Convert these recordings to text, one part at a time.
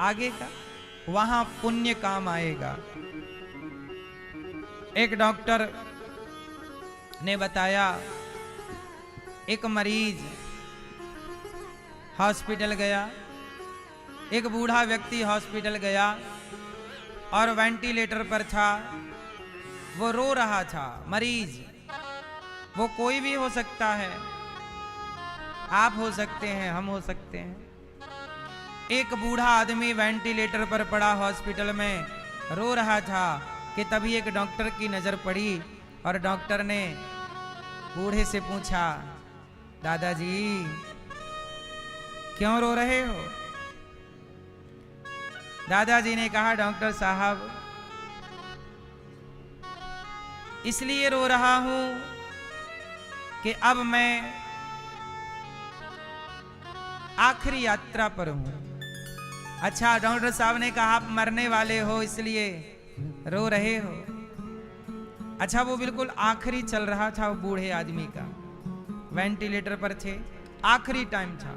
आगे का वहां पुण्य काम आएगा। एक डॉक्टर ने बताया, एक मरीज हॉस्पिटल गया, एक बूढ़ा व्यक्ति हॉस्पिटल गया और वेंटिलेटर पर था। वो रो रहा था। मरीज वो कोई भी हो सकता है, आप हो सकते हैं, हम हो सकते हैं। एक बूढ़ा आदमी वेंटिलेटर पर पड़ा हॉस्पिटल में रो रहा था कि तभी एक डॉक्टर की नजर पड़ी और डॉक्टर ने बूढ़े से पूछा, दादाजी क्यों रो रहे हो? दादाजी ने कहा, डॉक्टर साहब इसलिए रो रहा हूं कि अब मैं आखिरी यात्रा पर हूं। अच्छा, डॉक्टर साहब ने कहा आप मरने वाले हो इसलिए रो रहे हो। अच्छा, वो बिल्कुल आखिरी चल रहा था वो बूढ़े आदमी का, वेंटिलेटर पर थे, आखिरी टाइम था।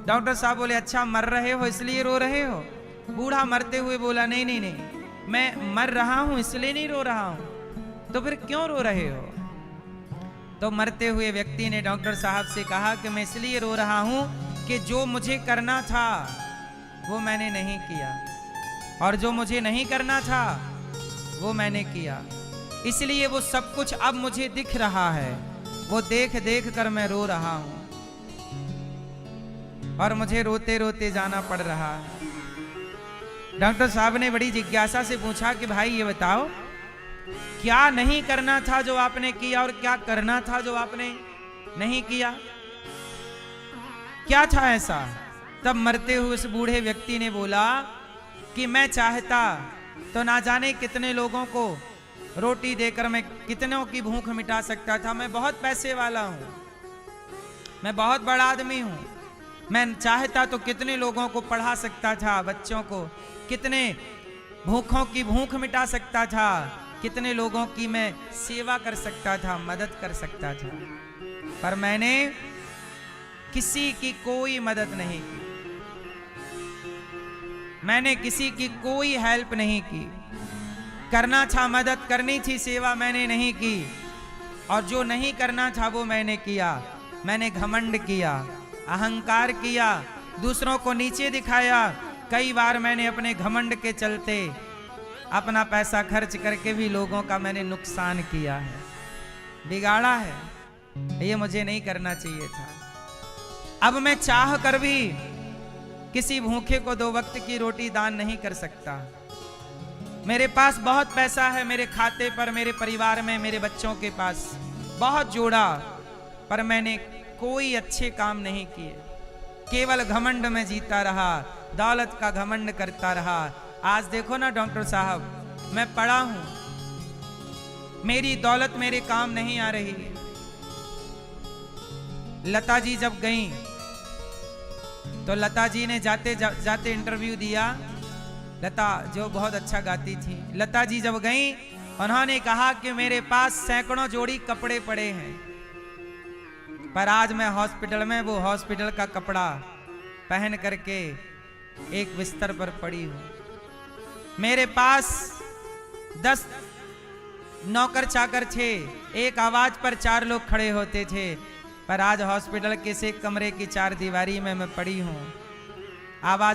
डॉक्टर साहब बोले, अच्छा मर रहे हो इसलिए रो रहे हो? बूढ़ा मरते हुए बोला, नहीं नहीं नहीं, मैं मर रहा हूं इसलिए नहीं रो रहा हूं। तो फिर क्यों रो रहे हो? तो मरते हुए व्यक्ति ने डॉक्टर साहब से कहा कि मैं इसलिए रो रहा हूं कि जो मुझे करना था वो मैंने नहीं किया, और जो मुझे नहीं करना था वो मैंने किया, इसलिए वो सब कुछ अब मुझे दिख रहा है, वो देख देख कर मैं रो रहा हूं और मुझे रोते रोते जाना पड़ रहा है। डॉक्टर साहब ने बड़ी जिज्ञासा से पूछा कि भाई ये बताओ, क्या नहीं करना था जो आपने किया और क्या करना था जो आपने नहीं किया? क्या था ऐसा? तब मरते हुए उस बूढ़े व्यक्ति ने बोला कि मैं चाहता तो ना जाने कितने लोगों को रोटी देकर मैं कितनों की भूख मिटा सकता था। मैं बहुत पैसे वाला हूं, मैं बहुत बड़ा आदमी हूं, मैं चाहता तो कितने लोगों को पढ़ा सकता था, बच्चों को कितने भूखों की भूख मिटा सकता था, कितने लोगों की मैं सेवा कर सकता था, मदद कर सकता था, पर मैंने किसी की कोई मदद नहीं की, मैंने किसी की कोई हेल्प नहीं की। करना था मदद करनी थी, सेवा मैंने नहीं की, और जो नहीं करना था वो मैंने किया। मैंने घमंड किया, अहंकार किया, दूसरों को नीचे दिखाया। कई बार मैंने अपने घमंड के चलते अपना पैसा खर्च करके भी लोगों का मैंने नुकसान किया है, बिगाड़ा है। ये मुझे नहीं करना चाहिए था। अब मैं चाह कर भी किसी भूखे को 2 वक्त की रोटी दान नहीं कर सकता। मेरे पास बहुत पैसा है, मेरे खाते पर, मेरे परिवार में, मेरे बच्चों के पास बहुत जोड़ा, पर मैंने कोई अच्छे काम नहीं किए, केवल घमंड में जीता रहा, दौलत का घमंड करता रहा। आज देखो ना डॉक्टर साहब, मैं पढ़ा हूं, मेरी दौलत मेरे काम नहीं आ रही है। लता जी जब गईं तो लता जी ने जाते जाते इंटरव्यू दिया। लता जो बहुत अच्छा गाती थी, लता जी जब गईं उन्होंने कहा कि मेरे पास सैकड़ों जोड़ी कपड़े पड़े हैं, पर आज मैं हॉस्पिटल में वो हॉस्पिटल का कपड़ा पहन करके एक बिस्तर पर पड़ी हूं। मेरे पास 10 नौकर चाकर थे, एक आवाज पर 4 लोग खड़े होते थे, पर आज हॉस्पिटल के से कमरे की 4 दीवारी में मैं पड़ी हूं। आवाज